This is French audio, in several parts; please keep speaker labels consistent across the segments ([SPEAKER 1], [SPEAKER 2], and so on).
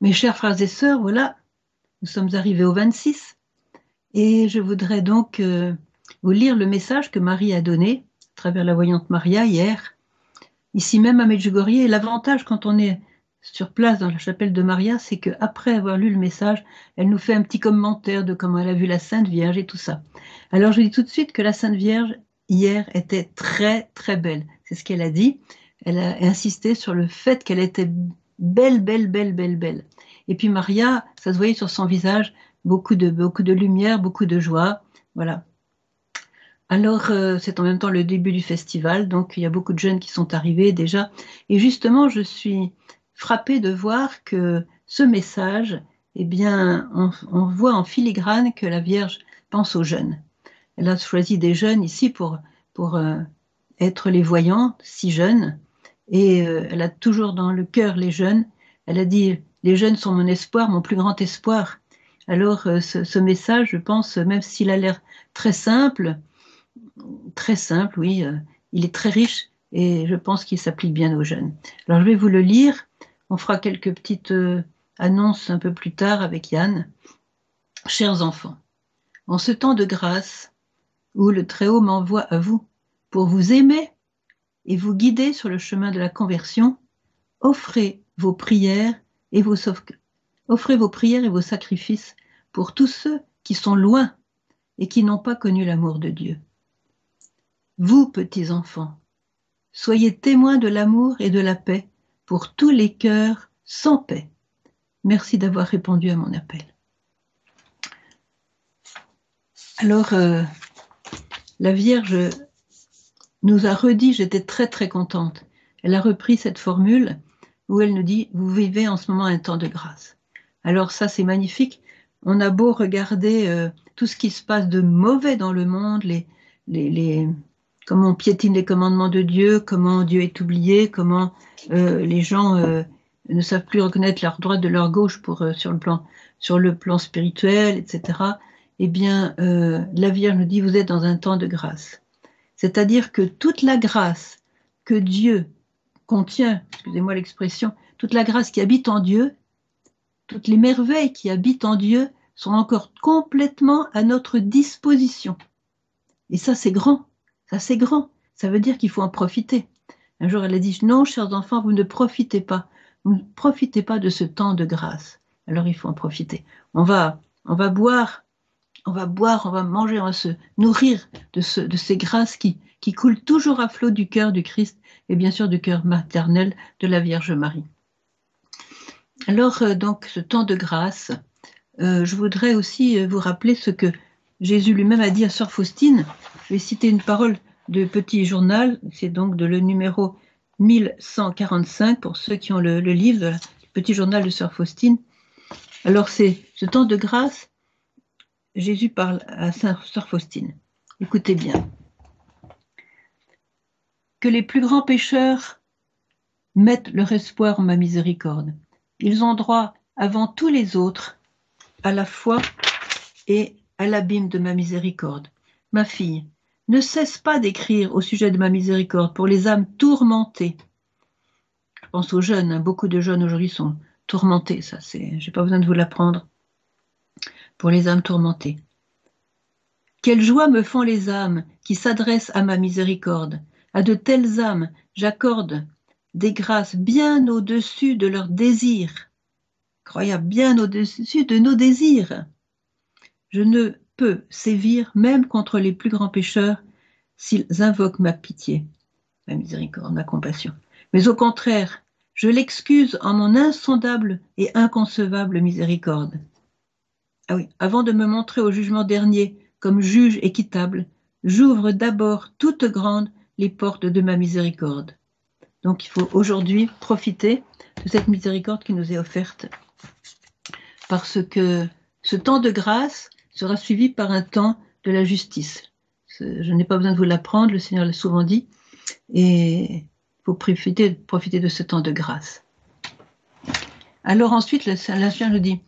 [SPEAKER 1] Mes chers frères et sœurs, voilà, nous sommes arrivés au 26 et je voudrais donc vous lire le message que Marie a donné à travers la voyante Maria hier, ici même à Medjugorje. Et l'avantage quand on est sur place dans la chapelle de Maria, c'est qu'après avoir lu le message, elle nous fait un petit commentaire de comment elle a vu la Sainte Vierge et tout ça. Alors je dis tout de suite que la Sainte Vierge hier était très très belle. C'est ce qu'elle a dit. Elle a insisté sur le fait qu'elle était belle, belle, belle, belle, belle. Et puis Maria, ça se voyait sur son visage, beaucoup de lumière, beaucoup de joie. Voilà. Alors, c'est en même temps le début du festival, donc il y a beaucoup de jeunes qui sont arrivés déjà. Et justement, je suis frappée de voir que ce message, eh bien, on voit en filigrane que la Vierge pense aux jeunes. Elle a choisi des jeunes ici pour être les voyants, si jeunes, et elle a toujours dans le cœur les jeunes. Elle a dit, les jeunes sont mon espoir, mon plus grand espoir. Alors, ce message, je pense, même s'il a l'air très simple, très simple, oui. Il est très riche et je pense qu'il s'applique bien aux jeunes. Alors je vais vous le lire. On fera quelques petites annonces un peu plus tard avec Yann. Chers enfants, en ce temps de grâce où le Très-Haut m'envoie à vous pour vous aimer et vous guider sur le chemin de la conversion, offrez vos prières et offrez vos prières et vos sacrifices pour tous ceux qui sont loin et qui n'ont pas connu l'amour de Dieu. Vous, petits enfants, soyez témoins de l'amour et de la paix pour tous les cœurs sans paix. Merci d'avoir répondu à mon appel. Alors, la Vierge nous a redit, j'étais très très contente. Elle a repris cette formule où elle nous dit, vous vivez en ce moment un temps de grâce. Alors ça, c'est magnifique. On a beau regarder tout ce qui se passe de mauvais dans le monde, comment on piétine les commandements de Dieu, comment Dieu est oublié, comment les gens ne savent plus reconnaître leur droite de leur gauche sur le plan spirituel, etc. Eh bien, la Vierge nous dit, vous êtes dans un temps de grâce. C'est-à-dire que toute la grâce que Dieu contient, excusez-moi l'expression, toute la grâce qui habite en Dieu, toutes les merveilles qui habitent en Dieu sont encore complètement à notre disposition. Et ça, c'est grand. Ça, c'est grand. Ça veut dire qu'il faut en profiter. Un jour, elle a dit, non, chers enfants, vous ne profitez pas. Vous ne profitez pas de ce temps de grâce. Alors, il faut en profiter. On va boire, on va manger, on va se nourrir de ces grâces qui coulent toujours à flot du cœur du Christ et bien sûr du cœur maternel de la Vierge Marie. Alors, donc, ce temps de grâce, je voudrais aussi vous rappeler ce que Jésus lui-même a dit à Sœur Faustine. Je vais citer une parole de Petit Journal, c'est donc de le numéro 1145 pour ceux qui ont le livre, le Petit Journal de Sœur Faustine. Alors, c'est ce temps de grâce, Jésus parle à Sœur Faustine. Écoutez bien. Que les plus grands pécheurs mettent leur espoir en ma miséricorde. Ils ont droit, avant tous les autres, à la foi et à l'abîme de ma miséricorde. Ma fille, ne cesse pas d'écrire au sujet de ma miséricorde pour les âmes tourmentées. Je pense aux jeunes, hein, beaucoup de jeunes aujourd'hui sont tourmentés, ça c'est, j'ai pas besoin de vous l'apprendre. Pour les âmes tourmentées. Quelle joie me font les âmes qui s'adressent à ma miséricorde. À de telles âmes, j'accorde des grâces bien au-dessus de leurs désirs. Incroyable, bien au-dessus de nos désirs. Je ne peux sévir même contre les plus grands pécheurs s'ils invoquent ma pitié, ma miséricorde, ma compassion. Mais au contraire, je l'excuse en mon insondable et inconcevable miséricorde. Ah oui, avant de me montrer au jugement dernier comme juge équitable, j'ouvre d'abord toutes grandes les portes de ma miséricorde. Donc il faut aujourd'hui profiter de cette miséricorde qui nous est offerte, parce que ce temps de grâce sera suivi par un temps de la justice. Je n'ai pas besoin de vous l'apprendre, le Seigneur l'a souvent dit, et il faut profiter de ce temps de grâce. Alors ensuite, la Vierge nous dit,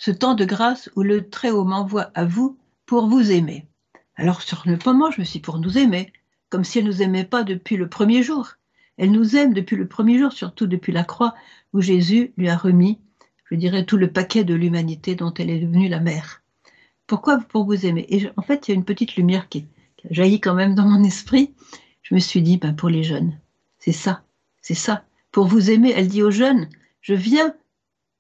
[SPEAKER 1] ce temps de grâce où le Très-Haut m'envoie à vous pour vous aimer. Alors sur le moment, je me suis dit, pour nous aimer, comme si elle ne nous aimait pas depuis le premier jour. Elle nous aime depuis le premier jour, surtout depuis la croix, où Jésus lui a remis je dirais, tout le paquet de l'humanité dont elle est devenue la mère. Pourquoi? Pour vous aimer. Et en fait, il y a une petite lumière qui a jailli quand même dans mon esprit. Je me suis dit, ben, pour les jeunes, c'est ça, c'est ça. Pour vous aimer, elle dit aux jeunes, je viens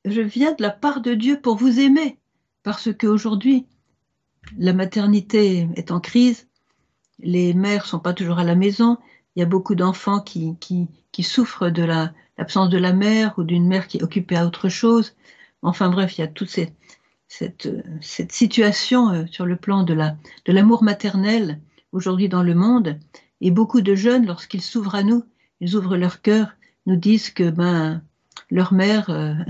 [SPEAKER 1] de la part de Dieu pour vous aimer. Parce qu'aujourd'hui, la maternité est en crise, les mères ne sont pas toujours à la maison, il y a beaucoup d'enfants qui souffrent de l'absence de la mère ou d'une mère qui est occupée à autre chose. Enfin bref, il y a toute cette situation sur le plan de l'amour maternel aujourd'hui dans le monde. Et beaucoup de jeunes, lorsqu'ils s'ouvrent à nous, ils ouvrent leur cœur, nous disent que ben, leur mère ne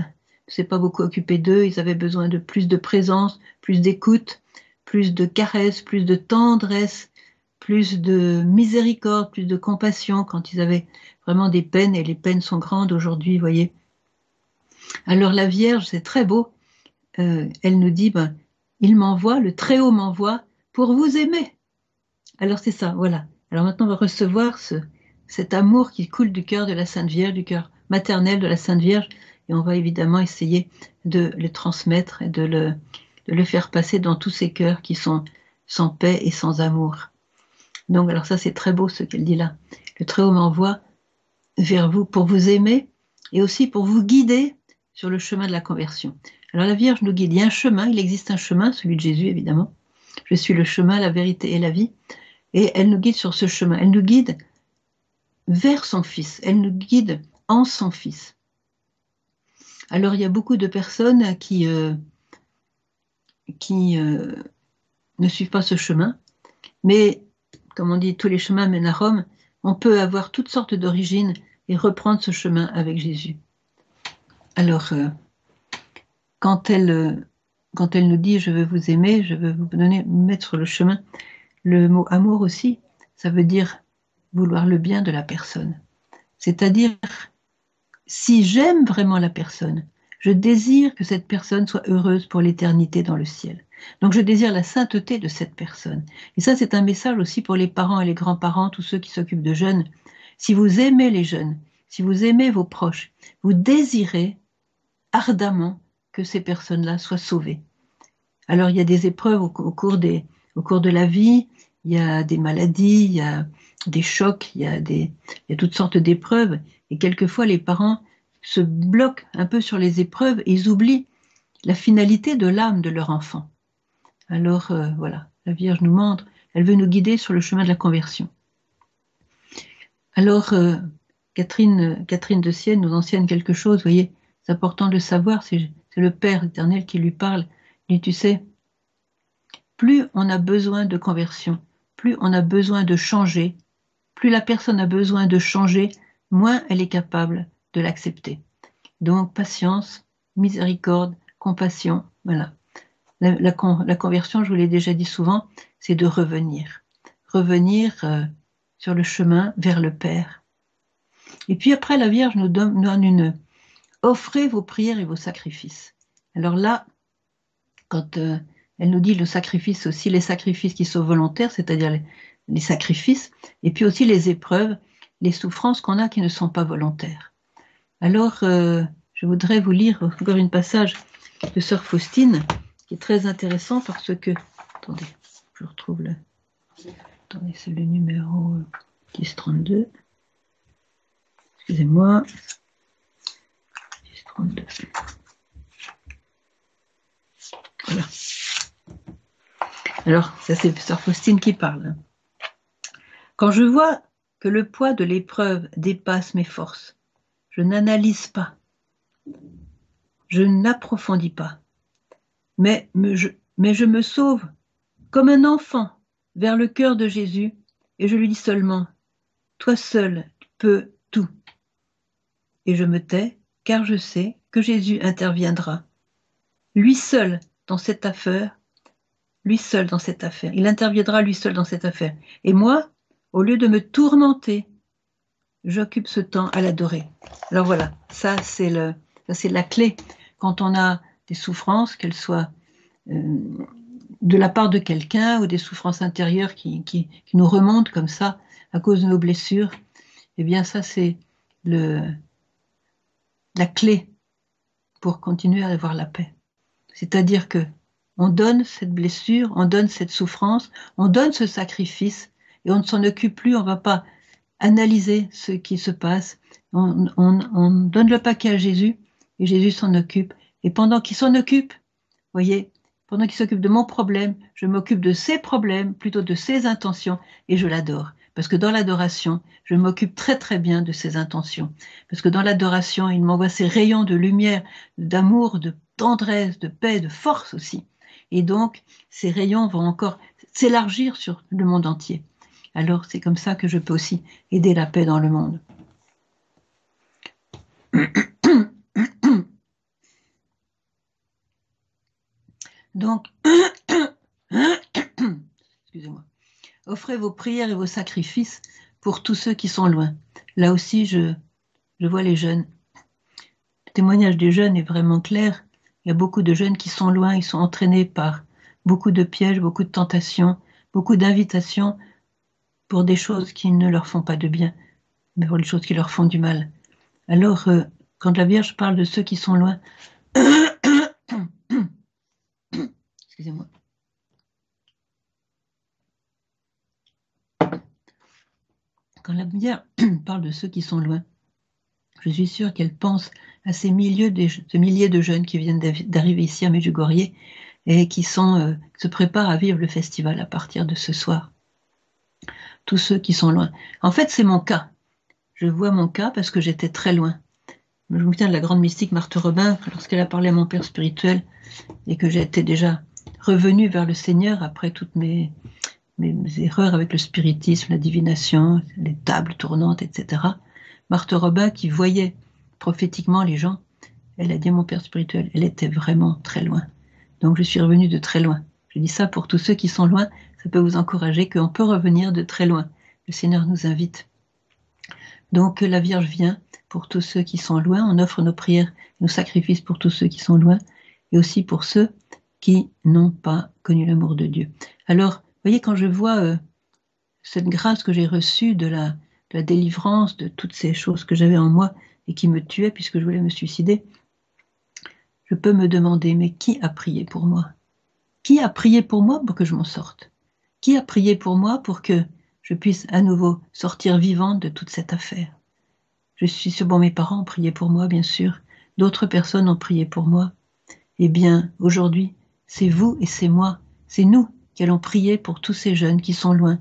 [SPEAKER 1] s'est pas beaucoup occupée d'eux, ils avaient besoin de plus de présence, plus d'écoute, plus de caresses, plus de tendresse, plus de miséricorde, plus de compassion quand ils avaient vraiment des peines, et les peines sont grandes aujourd'hui, vous voyez. Alors la Vierge, c'est très beau, elle nous dit, ben, il m'envoie, le Très-Haut m'envoie pour vous aimer. Alors c'est ça, voilà. Alors maintenant on va recevoir cet amour qui coule du cœur de la Sainte Vierge, du cœur maternel de la Sainte Vierge, et on va évidemment essayer de le transmettre et de le faire passer dans tous ces cœurs qui sont sans paix et sans amour. Donc alors ça c'est très beau ce qu'elle dit là. Le Très-Haut m'envoie vers vous pour vous aimer et aussi pour vous guider sur le chemin de la conversion. Alors la Vierge nous guide, il y a un chemin, il existe un chemin, celui de Jésus évidemment. Je suis le chemin, la vérité et la vie. Et elle nous guide sur ce chemin, elle nous guide vers son Fils, elle nous guide en son Fils. Alors il y a beaucoup de personnes qui ne suivent pas ce chemin, mais comme on dit, tous les chemins mènent à Rome, on peut avoir toutes sortes d'origines et reprendre ce chemin avec Jésus. Alors, quand elle nous dit « je veux vous aimer, je veux vous donner, mettre sur le chemin », le mot « amour » aussi, ça veut dire vouloir le bien de la personne. C'est-à-dire, si j'aime vraiment la personne, je désire que cette personne soit heureuse pour l'éternité dans le ciel. Donc je désire la sainteté de cette personne. Et ça, c'est un message aussi pour les parents et les grands-parents, tous ceux qui s'occupent de jeunes. Si vous aimez les jeunes, si vous aimez vos proches, vous désirez ardemment que ces personnes-là soient sauvées. Alors il y a des épreuves au cours de la vie, il y a des maladies, il y a des chocs, il y a toutes sortes d'épreuves. Et quelquefois, les parents se bloquent un peu sur les épreuves et ils oublient la finalité de l'âme de leur enfant. Alors voilà, la Vierge nous montre, elle veut nous guider sur le chemin de la conversion. Alors Catherine de Sienne nous enseigne quelque chose, vous voyez, c'est important de le savoir, c'est le Père éternel qui lui parle. Il dit, tu sais, plus on a besoin de conversion, plus on a besoin de changer, plus la personne a besoin de changer, moins elle est capable de l'accepter. Donc patience, miséricorde, compassion, voilà. La conversion, je vous l'ai déjà dit souvent, c'est de revenir. Revenir sur le chemin vers le Père. Et puis après, la Vierge nous donne offrez vos prières et vos sacrifices. Alors là, quand elle nous dit le sacrifice aussi, les sacrifices qui sont volontaires, c'est-à-dire les sacrifices, et puis aussi les épreuves, les souffrances qu'on a qui ne sont pas volontaires. Alors, je voudrais vous lire encore un passage de Sœur Faustine, qui est très intéressant parce que, attendez, je retrouve attendez, c'est le numéro 1032, excusez-moi, 1032. Voilà. Alors, ça c'est Sœur Faustine qui parle. Quand je vois que le poids de l'épreuve dépasse mes forces, je n'analyse pas, je n'approfondis pas, mais je me sauve comme un enfant vers le cœur de Jésus et je lui dis seulement, toi seul peux tout. Et je me tais car je sais que Jésus interviendra. Lui seul dans cette affaire, il interviendra lui seul dans cette affaire. Et moi, au lieu de me tourmenter, j'occupe ce temps à l'adorer. Alors voilà, ça c'est la clé. Quand on a des souffrances, qu'elles soient de la part de quelqu'un ou des souffrances intérieures qui nous remontent comme ça à cause de nos blessures, eh bien ça c'est la clé pour continuer à avoir la paix. C'est-à-dire que on donne cette blessure, on donne cette souffrance, on donne ce sacrifice et on ne s'en occupe plus, on ne va pas analyser ce qui se passe. On donne le paquet à Jésus et Jésus s'en occupe. Et pendant qu'il s'en occupe, voyez, pendant qu'il s'occupe de mon problème, je m'occupe de ses problèmes, plutôt de ses intentions, et je l'adore. Parce que dans l'adoration, je m'occupe très très bien de ses intentions. Parce que dans l'adoration, il m'envoie ces rayons de lumière, d'amour, de tendresse, de paix, de force aussi. Et donc, ces rayons vont encore s'élargir sur le monde entier. Alors, c'est comme ça que je peux aussi aider la paix dans le monde. Donc, excusez-moi, offrez vos prières et vos sacrifices pour tous ceux qui sont loin. Là aussi, je vois les jeunes. Le témoignage des jeunes est vraiment clair. Il y a beaucoup de jeunes qui sont loin, ils sont entraînés par beaucoup de pièges, beaucoup de tentations, beaucoup d'invitations pour des choses qui ne leur font pas de bien, mais pour des choses qui leur font du mal. Alors, quand la Vierge parle de ceux qui sont loin, excusez-moi. Quand la Vierge parle de ceux qui sont loin, je suis sûre qu'elle pense à ces milliers de jeunes qui viennent d'arriver ici à Medjugorje et qui se préparent à vivre le festival à partir de ce soir. Tous ceux qui sont loin. En fait, c'est mon cas. Je vois mon cas parce que j'étais très loin. Je me souviens de la grande mystique Marthe Robin, lorsqu'elle a parlé à mon père spirituel et que j'étais déjà revenue vers le Seigneur après toutes mes erreurs avec le spiritisme, la divination, les tables tournantes, etc. Marthe Robin, qui voyait prophétiquement les gens, elle a dit à mon père spirituel, elle était vraiment très loin. Donc je suis revenue de très loin. Je dis ça pour tous ceux qui sont loin, ça peut vous encourager qu'on peut revenir de très loin. Le Seigneur nous invite. Donc la Vierge vient pour tous ceux qui sont loin, on offre nos prières, nos sacrifices pour tous ceux qui sont loin, et aussi pour ceux qui n'ont pas connu l'amour de Dieu. Alors, vous voyez, quand je vois cette grâce que j'ai reçue de la délivrance, de toutes ces choses que j'avais en moi et qui me tuaient puisque je voulais me suicider, je peux me demander, mais qui a prié pour moi? Qui a prié pour moi pour que je m'en sorte? Qui a prié pour moi pour que je puisse à nouveau sortir vivante de toute cette affaire? Je suis sûre, bon, mes parents ont prié pour moi, bien sûr. D'autres personnes ont prié pour moi. Eh bien, aujourd'hui, c'est vous et c'est moi. C'est nous qui allons prier pour tous ces jeunes qui sont loin,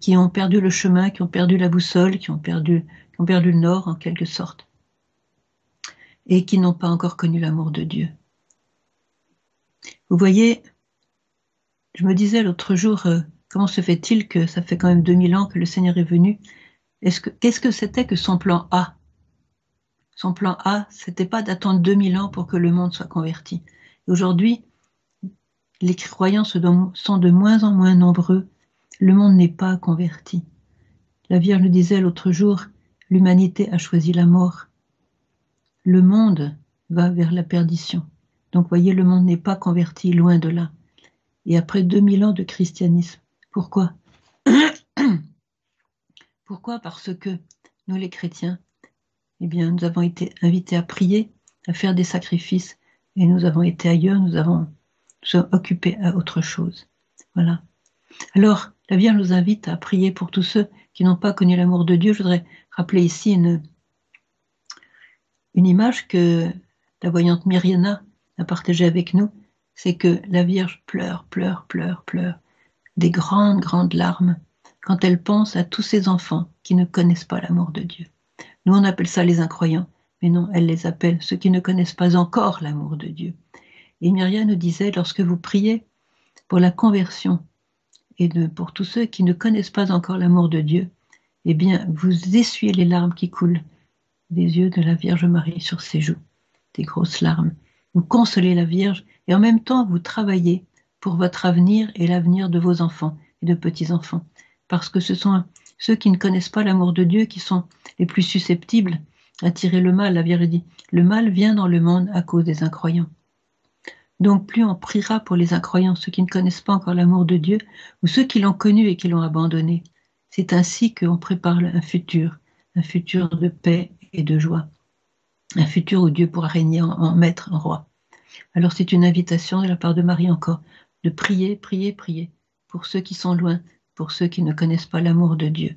[SPEAKER 1] qui ont perdu le chemin, qui ont perdu la boussole, qui ont perdu le nord, en quelque sorte, et qui n'ont pas encore connu l'amour de Dieu. Vous voyez, je me disais l'autre jour, comment se fait-il que ça fait quand même 2000 ans que le Seigneur est venu? Qu'est-ce que c'était que son plan A? Son plan A, c'était pas d'attendre 2000 ans pour que le monde soit converti. Aujourd'hui, les croyants sont de moins en moins nombreux. Le monde n'est pas converti. La Vierge nous disait l'autre jour, l'humanité a choisi la mort. Le monde va vers la perdition. Donc, voyez, le monde n'est pas converti, loin de là. Et après 2000 ans de christianisme. Pourquoi? Pourquoi? Parce que nous, les chrétiens, eh bien, nous avons été invités à prier, à faire des sacrifices, et nous avons été ailleurs, nous sommes occupés à autre chose. Voilà. Alors, la Vierge nous invite à prier pour tous ceux qui n'ont pas connu l'amour de Dieu. Je voudrais rappeler ici une image que la voyante Myriana a partagée avec nous, c'est que la Vierge pleure, pleure, pleure, pleure, des grandes, grandes larmes, quand elle pense à tous ces enfants qui ne connaissent pas l'amour de Dieu. Nous, on appelle ça les incroyants, mais non, elle les appelle ceux qui ne connaissent pas encore l'amour de Dieu. Et Myriam nous disait, lorsque vous priez pour la conversion et pour tous ceux qui ne connaissent pas encore l'amour de Dieu, eh bien, vous essuyez les larmes qui coulent des yeux de la Vierge Marie sur ses joues, des grosses larmes. Vous consolez la Vierge et en même temps, vous travaillez pour votre avenir et l'avenir de vos enfants et de petits-enfants. Parce que ce sont ceux qui ne connaissent pas l'amour de Dieu qui sont les plus susceptibles à attirer le mal. La Vierge dit, le mal vient dans le monde à cause des incroyants. Donc plus on priera pour les incroyants, ceux qui ne connaissent pas encore l'amour de Dieu, ou ceux qui l'ont connu et qui l'ont abandonné. C'est ainsi qu'on prépare un futur de paix et de joie. un futur où Dieu pourra régner en maître, en roi. Alors c'est une invitation de la part de Marie encore, de prier, prier, prier, pour ceux qui sont loin, pour ceux qui ne connaissent pas l'amour de Dieu.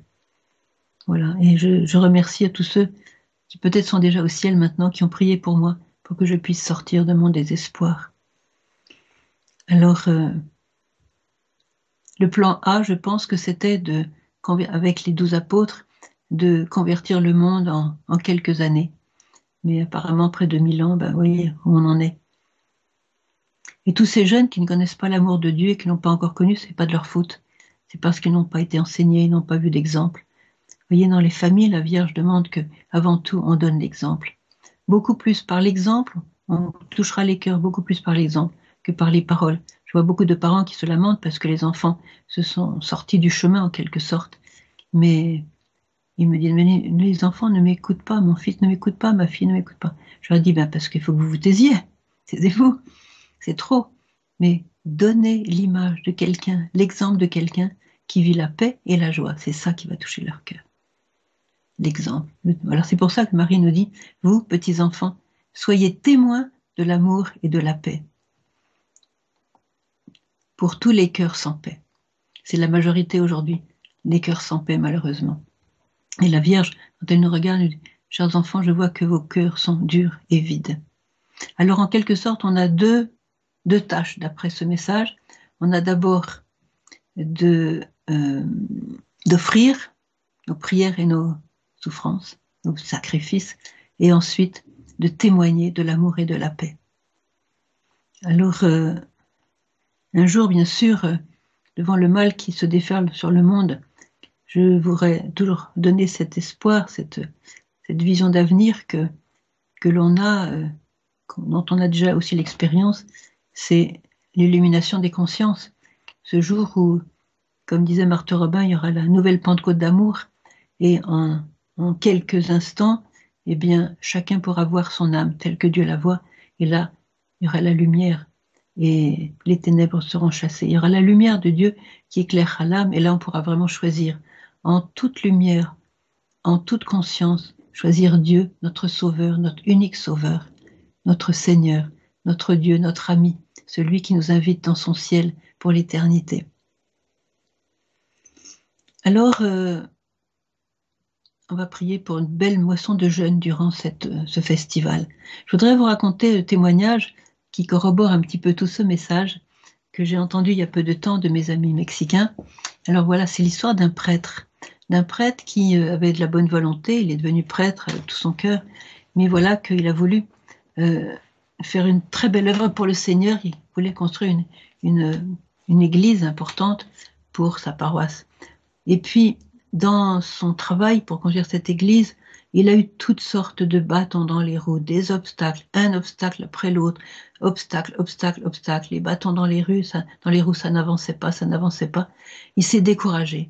[SPEAKER 1] Voilà, et je remercie à tous ceux qui peut-être sont déjà au ciel maintenant, qui ont prié pour moi, pour que je puisse sortir de mon désespoir. Alors, le plan A, je pense que c'était avec les 12 apôtres, de convertir le monde en quelques années. Mais apparemment, près de 1000 ans, ben oui, où on en est. Et tous ces jeunes qui ne connaissent pas l'amour de Dieu et qui ne l'ont pas encore connu, c'est pas de leur faute. C'est parce qu'ils n'ont pas été enseignés, ils n'ont pas vu d'exemple. Vous voyez, dans les familles, la Vierge demande que, avant tout, on donne l'exemple. Beaucoup plus par l'exemple, on touchera les cœurs beaucoup plus par l'exemple que par les paroles. Je vois beaucoup de parents qui se lamentent parce que les enfants se sont sortis du chemin en quelque sorte. Mais ils me disent, mais les enfants ne m'écoutent pas, mon fils ne m'écoute pas, ma fille ne m'écoute pas. Je leur dis, ben parce qu'il faut que vous vous taisiez, taisez-vous, c'est trop. Mais donnez l'image de quelqu'un, l'exemple de quelqu'un qui vit la paix et la joie. C'est ça qui va toucher leur cœur. L'exemple. Alors c'est pour ça que Marie nous dit, vous, petits enfants, soyez témoins de l'amour et de la paix. Pour tous les cœurs sans paix. C'est la majorité aujourd'hui, les cœurs sans paix malheureusement. Et la Vierge, quand elle nous regarde, nous dit, chers enfants, je vois que vos cœurs sont durs et vides. Alors en quelque sorte, on a deux tâches d'après ce message. On a d'abord d'offrir nos prières et nos souffrances, nos sacrifices, et ensuite de témoigner de l'amour et de la paix. Alors, un jour, bien sûr, devant le mal qui se déferle sur le monde, je voudrais toujours donner cet espoir, cette vision d'avenir que l'on a, dont on a déjà aussi l'expérience, c'est l'illumination des consciences. Ce jour où, comme disait Marthe Robin, il y aura la nouvelle Pentecôte d'amour, et en quelques instants, eh bien, chacun pourra voir son âme telle que Dieu la voit, et là, il y aura la lumière, et les ténèbres seront chassées. Il y aura la lumière de Dieu qui éclairera l'âme, et là, on pourra vraiment choisir, en toute lumière, en toute conscience, choisir Dieu, notre Sauveur, notre unique Sauveur, notre Seigneur, notre Dieu, notre ami, celui qui nous invite dans son ciel pour l'éternité. Alors, on va prier pour une belle moisson de jeunes durant ce festival. Je voudrais vous raconter le témoignage qui corrobore un petit peu tout ce message que j'ai entendu il y a peu de temps de mes amis mexicains. Alors voilà, c'est l'histoire d'un prêtre qui avait de la bonne volonté, il est devenu prêtre avec tout son cœur, mais voilà qu'il a voulu faire une très belle œuvre pour le Seigneur, il voulait construire une église importante pour sa paroisse. Et puis, dans son travail pour construire cette église, il a eu toutes sortes de bâtons dans les roues, des obstacles, un obstacle après l'autre, obstacle, obstacle, obstacle, les bâtons dans les roues, ça n'avançait pas, ça n'avançait pas. Il s'est découragé.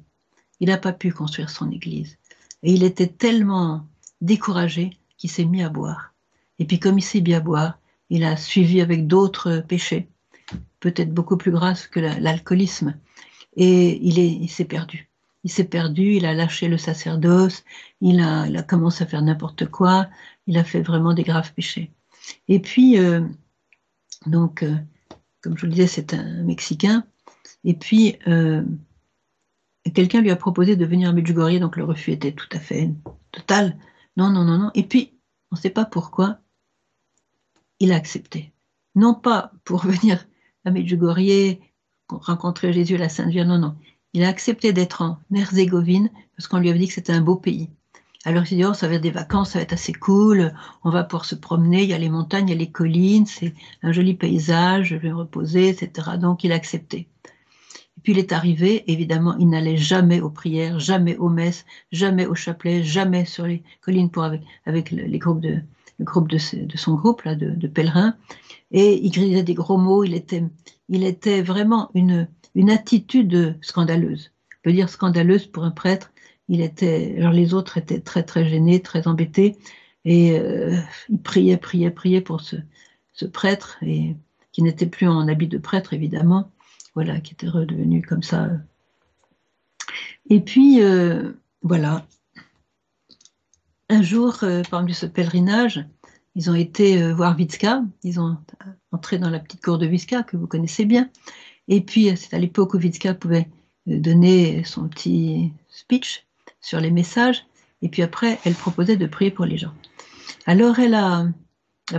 [SPEAKER 1] Il n'a pas pu construire son église. Et il était tellement découragé qu'il s'est mis à boire. Et puis comme il s'est mis à boire, il a suivi avec d'autres péchés, peut-être beaucoup plus grasses que l'alcoolisme. Et il s'est perdu. Il s'est perdu, il a lâché le sacerdoce, il a commencé à faire n'importe quoi, il a fait vraiment des graves péchés. Et puis, comme je vous le disais, c'est un Mexicain. Et puis, quelqu'un lui a proposé de venir à Medjugorje, donc le refus était tout à fait total. Non, non, non, non. Et puis, on ne sait pas pourquoi, il a accepté. Non pas pour venir à Medjugorje, rencontrer Jésus, la Sainte Vierge, non, non. Il a accepté d'être en Herzégovine parce qu'on lui avait dit que c'était un beau pays. Alors il s'est dit, oh, ça va être des vacances, ça va être assez cool, on va pouvoir se promener, il y a les montagnes, il y a les collines, c'est un joli paysage, je vais me reposer, etc. Donc il a accepté. Et puis il est arrivé, évidemment, il n'allait jamais aux prières, jamais aux messes, jamais au chapelet, jamais sur les collines avec les groupes le groupe de son groupe là, de pèlerins. Et il grillait des gros mots, il était vraiment une attitude scandaleuse. On peut dire scandaleuse pour un prêtre. Alors les autres étaient très très gênés, très embêtés, et ils priaient pour ce prêtre, et qui n'était plus en habit de prêtre évidemment, voilà, qui était redevenu comme ça. Et puis voilà, un jour, parmi ce pèlerinage, ils ont été voir Vitska, ils ont entré dans la petite cour de Vitska que vous connaissez bien. Et puis, c'est à l'époque où Vitska pouvait donner son petit speech sur les messages. Et puis après, elle proposait de prier pour les gens. Alors, elle a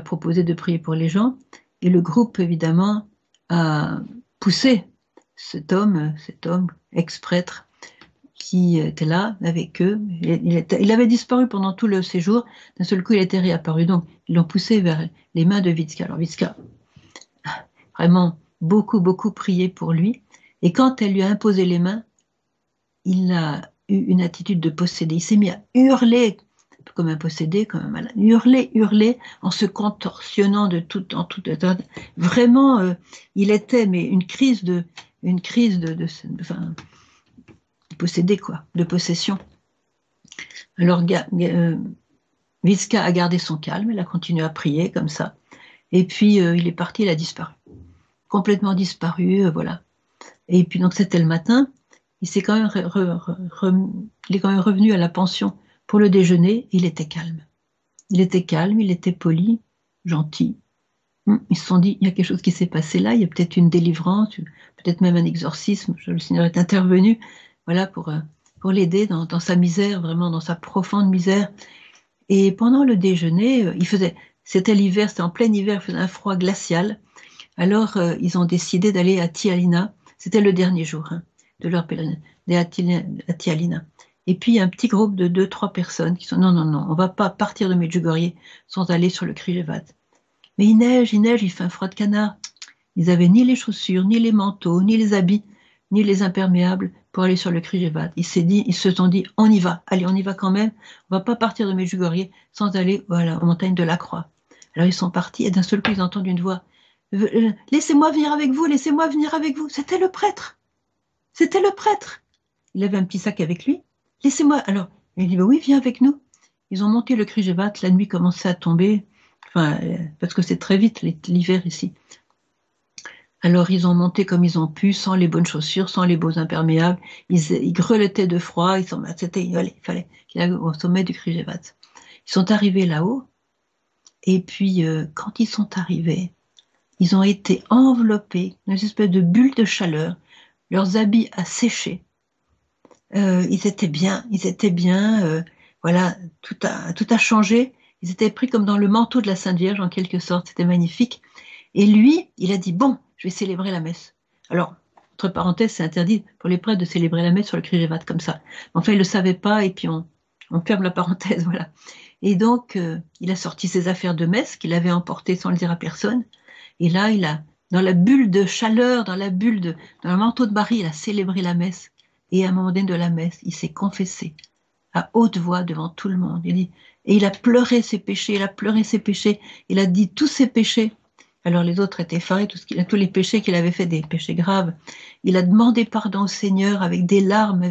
[SPEAKER 1] proposé de prier pour les gens. Et le groupe, évidemment, a poussé cet homme ex-prêtre, qui était là avec eux. Il avait disparu pendant tout le séjour. D'un seul coup, il était réapparu. Donc, ils l'ont poussé vers les mains de Vitska. Alors, Vitska, vraiment, beaucoup, beaucoup prié pour lui. Et quand elle lui a imposé les mains, il a eu une attitude de possédé. Il s'est mis à hurler comme un possédé, comme un malade. Hurler, hurler, en se contorsionnant en tout. Vraiment, il était, mais une crise enfin, possédé, quoi, de possession. Alors, Vitska a gardé son calme, elle a continué à prier comme ça. Et puis, il est parti, il a disparu. Complètement disparu, voilà. Et puis, donc, c'était le matin. Il est quand même revenu à la pension pour le déjeuner. Il était calme. Il était calme, il était poli, gentil. Ils se sont dit, il y a quelque chose qui s'est passé là, il y a peut-être une délivrance, peut-être même un exorcisme. Le Seigneur est intervenu, voilà, pour l'aider dans sa misère, vraiment dans sa profonde misère. Et pendant le déjeuner, c'était l'hiver, c'était en plein hiver, il faisait un froid glacial. Alors, ils ont décidé d'aller à Tialina. C'était le dernier jour de leur pèlerinage, à Tialina. Et puis, il y a un petit groupe de 2-3 personnes qui sont non, non, non, on ne va pas partir de Medjugorje sans aller sur le Križevac. Mais il neige, il fait un froid de canard. Ils n'avaient ni les chaussures, ni les manteaux, ni les habits, ni les imperméables pour aller sur le Križevac. Ils se sont dit, on y va, allez, on y va quand même. On ne va pas partir de Medjugorje sans aller voilà, aux montagnes de la Croix. Alors, ils sont partis et d'un seul coup, ils entendent une voix. Laissez-moi venir avec vous, laissez-moi venir avec vous. C'était le prêtre. C'était le prêtre. Il avait un petit sac avec lui. Laissez-moi. Alors, il dit, bah oui, viens avec nous. Ils ont monté le Križevac, la nuit commençait à tomber, enfin, parce que c'est très vite l'hiver ici. Alors, ils ont monté comme ils ont pu, sans les bonnes chaussures, sans les beaux imperméables. Ils grelottaient de froid. Il fallait qu'il aille au sommet du Križevac. Ils sont arrivés là-haut. Et puis, quand ils sont arrivés, ils ont été enveloppés dans une espèce de bulle de chaleur. Leurs habits a séché. Ils étaient bien. Voilà, tout a changé. Ils étaient pris comme dans le manteau de la Sainte Vierge, en quelque sorte. C'était magnifique. Et lui, il a dit, bon, je vais célébrer la messe. Alors, entre parenthèses, c'est interdit pour les prêtres de célébrer la messe sur le Križevac comme ça. Enfin, il ne le savait pas, et puis on ferme la parenthèse, voilà. Et donc, il a sorti ses affaires de messe qu'il avait emportées sans le dire à personne. Et là, dans la bulle de chaleur, dans le manteau de Marie, il a célébré la messe. Et à un moment donné de la messe, il s'est confessé à haute voix devant tout le monde. Et il a pleuré ses péchés, il a dit tous ses péchés. Alors les autres étaient effarés, tous les péchés qu'il avait fait, des péchés graves. Il a demandé pardon au Seigneur avec des larmes.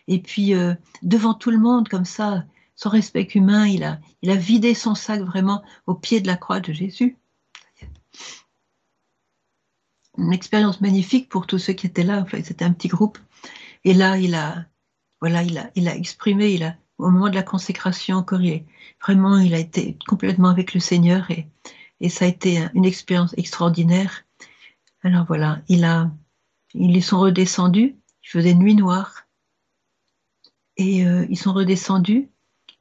[SPEAKER 1] Et puis, devant tout le monde, comme ça, sans respect humain, il a vidé son sac vraiment au pied de la croix de Jésus. Une expérience magnifique pour tous ceux qui étaient là. Enfin, c'était un petit groupe. Et là, il a exprimé, au moment de la consécration encore, vraiment, il a été complètement avec le Seigneur et ça a été une expérience extraordinaire. Alors voilà, ils sont redescendus, il faisait nuit noire et ils sont redescendus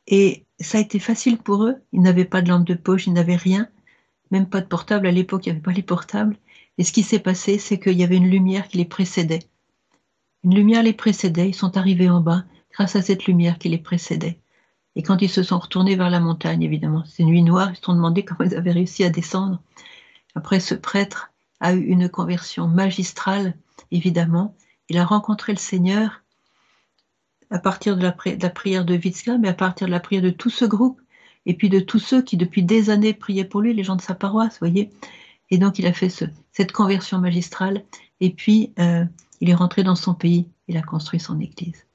[SPEAKER 1] et ça a été facile pour eux. Ils n'avaient pas de lampe de poche, ils n'avaient rien, même pas de portable. À l'époque, il n'y avait pas les portables. Et ce qui s'est passé, c'est qu'il y avait une lumière qui les précédait. Une lumière les précédait, ils sont arrivés en bas grâce à cette lumière qui les précédait. Et quand ils se sont retournés vers la montagne, évidemment, c'est nuit noire, ils se sont demandé comment ils avaient réussi à descendre. Après, ce prêtre a eu une conversion magistrale, évidemment. Il a rencontré le Seigneur à partir de la prière de Vitska, mais à partir de la prière de tout ce groupe, et puis de tous ceux qui, depuis des années, priaient pour lui, les gens de sa paroisse, vous voyez. Et donc, il a fait cette conversion magistrale, et puis il est rentré dans son pays, il a construit son église.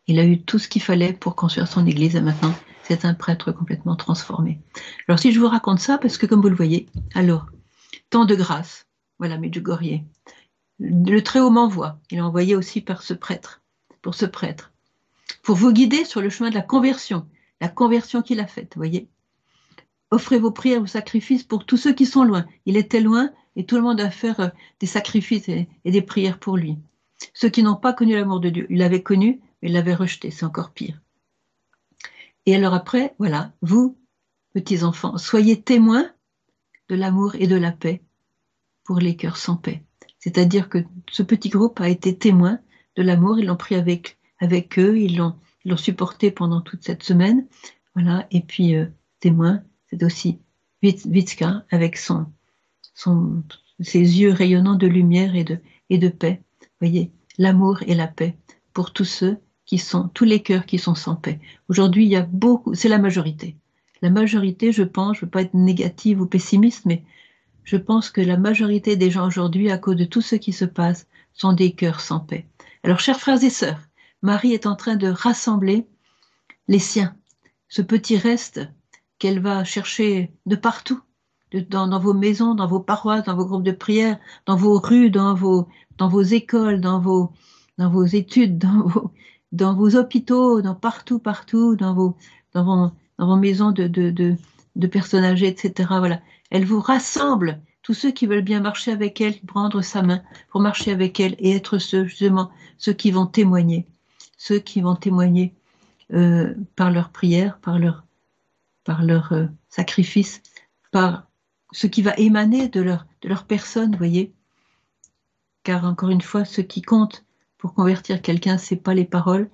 [SPEAKER 1] Il a eu tout ce qu'il fallait pour construire son église, et maintenant, c'est un prêtre complètement transformé. Alors, si je vous raconte ça, parce que comme vous le voyez, alors, temps de grâce, voilà, Medjugorje. Le Très-Haut m'envoie, il a envoyé aussi pour ce prêtre, pour vous guider sur le chemin de la conversion qu'il a faite, vous voyez. offrez vos prières, vos sacrifices pour tous ceux qui sont loin. Il était loin et tout le monde a fait des sacrifices et des prières pour lui. Ceux qui n'ont pas connu l'amour de Dieu, il l'avait connu, mais il l'avait rejeté, c'est encore pire. Et alors après, voilà, vous, petits enfants, soyez témoins de l'amour et de la paix pour les cœurs sans paix. C'est-à-dire que ce petit groupe a été témoin de l'amour, ils l'ont pris avec eux, ils l'ont supporté pendant toute cette semaine, voilà, et puis témoin, c'est aussi Vitska avec ses yeux rayonnants de lumière et de paix. Vous voyez, l'amour et la paix pour tous tous les cœurs qui sont sans paix. Aujourd'hui, il y a beaucoup, c'est la majorité. La majorité, je pense, je ne veux pas être négative ou pessimiste, mais je pense que la majorité des gens aujourd'hui, à cause de tout ce qui se passe, sont des cœurs sans paix. Alors, chers frères et sœurs, Marie est en train de rassembler les siens, ce petit reste qu'elle va chercher de partout, dans vos maisons, dans vos paroisses, dans vos groupes de prière, dans vos rues, dans vos écoles, dans vos études, dans vos hôpitaux, partout, dans vos maisons de personnes âgées, etc. Voilà. Elle vous rassemble, tous ceux qui veulent bien marcher avec elle, prendre sa main pour marcher avec elle et être justement, ceux qui vont témoigner, par leur prière, par leur sacrifice, par ce qui va émaner de leur personne, vous voyez. Car encore une fois, ce qui compte pour convertir quelqu'un, c'est pas les paroles,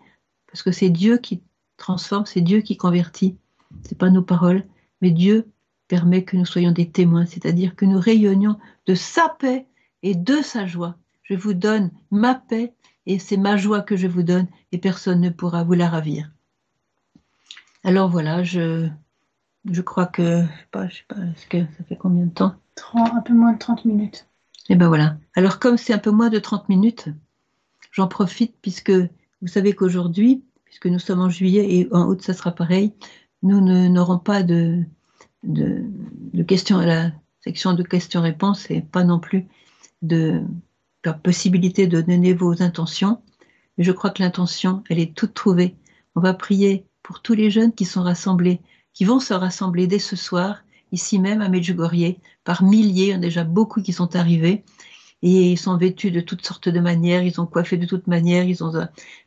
[SPEAKER 1] parce que c'est Dieu qui transforme, c'est Dieu qui convertit, c'est pas nos paroles, mais Dieu permet que nous soyons des témoins, c'est-à-dire que nous rayonnions de sa paix et de sa joie. Je vous donne ma paix et c'est ma joie que je vous donne et personne ne pourra vous la ravir. Alors voilà, je crois que, je sais pas, est-ce que ça fait combien de temps?
[SPEAKER 2] Un peu moins de 30 minutes.
[SPEAKER 1] Et ben voilà. Alors comme c'est un peu moins de 30 minutes, j'en profite puisque vous savez qu'aujourd'hui, puisque nous sommes en juillet et en août ça sera pareil, nous n'aurons pas de questions à la section de questions-réponses et pas non plus de la possibilité de donner vos intentions. Mais je crois que l'intention, elle est toute trouvée. On va prier pour tous les jeunes qui sont rassemblés, qui vont se rassembler dès ce soir, ici même à Medjugorje, par milliers, il y en a déjà beaucoup qui sont arrivés, et ils sont vêtus de toutes sortes de manières, ils ont coiffé de toutes manières,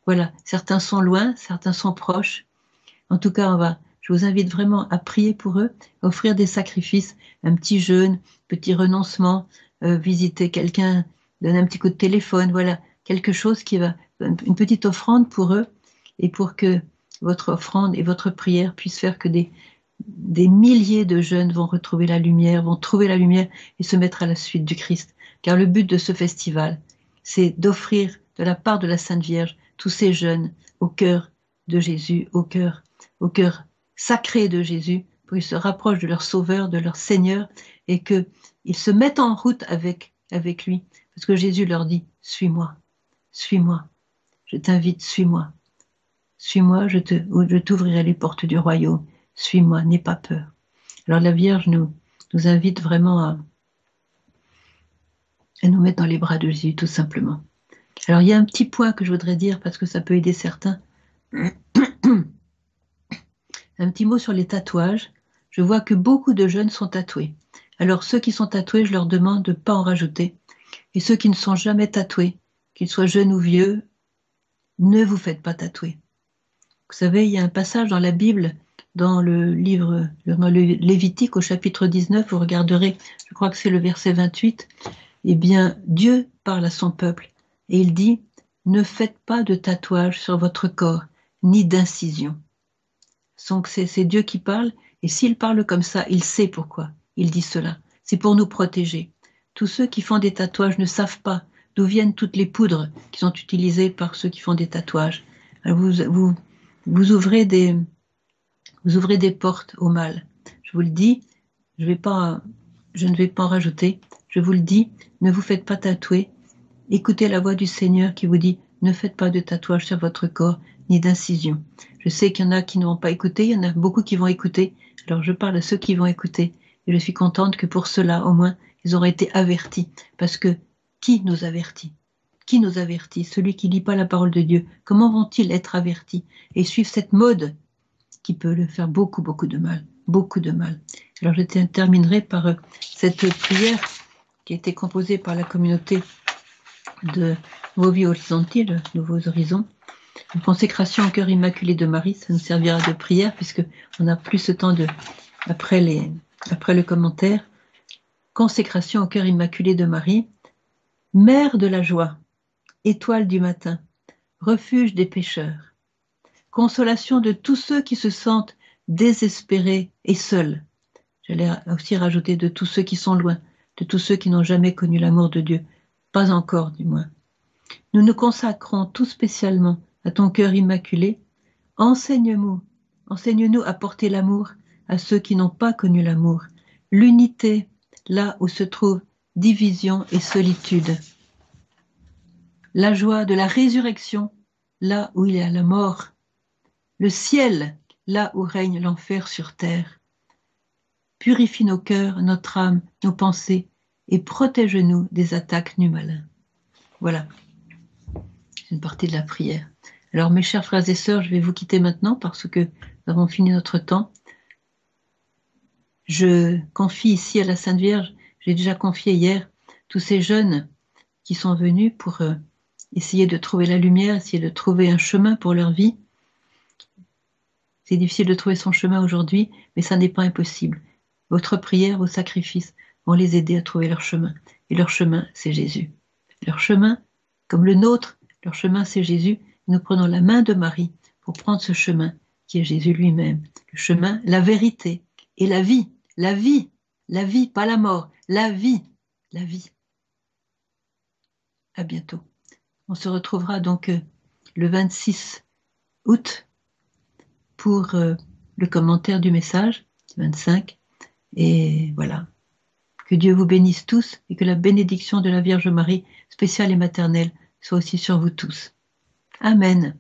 [SPEAKER 1] voilà, certains sont loin, certains sont proches. En tout cas, je vous invite vraiment à prier pour eux, à offrir des sacrifices, un petit jeûne, petit renoncement, visiter quelqu'un, donner un petit coup de téléphone, voilà, quelque chose une petite offrande pour eux, et pour que votre offrande et votre prière puissent faire que des milliers de jeunes vont retrouver la lumière, vont trouver la lumière et se mettre à la suite du Christ. Car le but de ce festival, c'est d'offrir de la part de la Sainte Vierge tous ces jeunes au cœur de Jésus, au cœur sacré de Jésus, pour qu'ils se rapprochent de leur Sauveur, de leur Seigneur, et qu'ils se mettent en route avec lui. Parce que Jésus leur dit, suis-moi, suis-moi, je t'invite, suis-moi. Suis-moi, je t'ouvrirai les portes du royaume. Suis-moi, n'aie pas peur. Alors la Vierge nous invite vraiment à nous mettre dans les bras de Jésus, tout simplement. Alors il y a un petit point que je voudrais dire, parce que ça peut aider certains. Un petit mot sur les tatouages. Je vois que beaucoup de jeunes sont tatoués. Alors ceux qui sont tatoués, je leur demande de ne pas en rajouter. Et ceux qui ne sont jamais tatoués, qu'ils soient jeunes ou vieux, ne vous faites pas tatouer. Vous savez, il y a un passage dans la Bible, dans le Lévitique, au chapitre 19, vous regarderez, je crois que c'est le verset 28, eh bien, Dieu parle à son peuple et il dit, ne faites pas de tatouage sur votre corps, ni d'incision. Donc c'est Dieu qui parle, et s'il parle comme ça, il sait pourquoi il dit cela. C'est pour nous protéger. Tous ceux qui font des tatouages ne savent pas d'où viennent toutes les poudres qui sont utilisées par ceux qui font des tatouages. Alors vous ouvrez des portes au mal. Je vous le dis, je ne vais pas en rajouter. Je vous le dis, ne vous faites pas tatouer. Écoutez la voix du Seigneur qui vous dit, ne faites pas de tatouage sur votre corps, ni d'incision. Je sais qu'il y en a qui ne vont pas écouter, il y en a beaucoup qui vont écouter. Alors je parle à ceux qui vont écouter. Et je suis contente que pour cela, au moins, ils auraient été avertis. Parce que qui nous avertit? Qui nous avertit? Celui qui ne lit pas la parole de Dieu. Comment vont-ils être avertis et suivre cette mode qui peut leur faire beaucoup, beaucoup de mal? Beaucoup de mal. Alors je terminerai par cette prière qui a été composée par la communauté de Nuovi Horizonti, de Nouveaux Horizons. Une consécration au cœur immaculé de Marie, ça nous servira de prière puisque on n'a plus ce temps après le commentaire. Consécration au cœur immaculé de Marie, mère de la joie, étoile du matin, refuge des pécheurs, consolation de tous ceux qui se sentent désespérés et seuls. J'allais aussi rajouter de tous ceux qui sont loin, de tous ceux qui n'ont jamais connu l'amour de Dieu, pas encore du moins. Nous nous consacrons tout spécialement à ton cœur immaculé. Enseigne-nous à porter l'amour à ceux qui n'ont pas connu l'amour, l'unité là où se trouve division et solitude, la joie de la résurrection là où il y a la mort, le ciel là où règne l'enfer sur terre. Purifie nos cœurs, notre âme, nos pensées et protège-nous des attaques du malin. Voilà, c'est une partie de la prière. Alors mes chers frères et sœurs, je vais vous quitter maintenant parce que nous avons fini notre temps. Je confie ici à la Sainte Vierge, j'ai déjà confié hier tous ces jeunes qui sont venus pour essayer de trouver la lumière, essayer de trouver un chemin pour leur vie. C'est difficile de trouver son chemin aujourd'hui, mais ça n'est pas impossible. Votre prière, vos sacrifices vont les aider à trouver leur chemin. Et leur chemin, c'est Jésus. Leur chemin, comme le nôtre, leur chemin, c'est Jésus. Nous prenons la main de Marie pour prendre ce chemin qui est Jésus lui-même. Le chemin, la vérité et la vie. La vie, pas la mort. La vie. À bientôt. On se retrouvera donc le 26 août pour le commentaire du message, 25. Et voilà. Que Dieu vous bénisse tous et que la bénédiction de la Vierge Marie, spéciale et maternelle, soit aussi sur vous tous. Amen.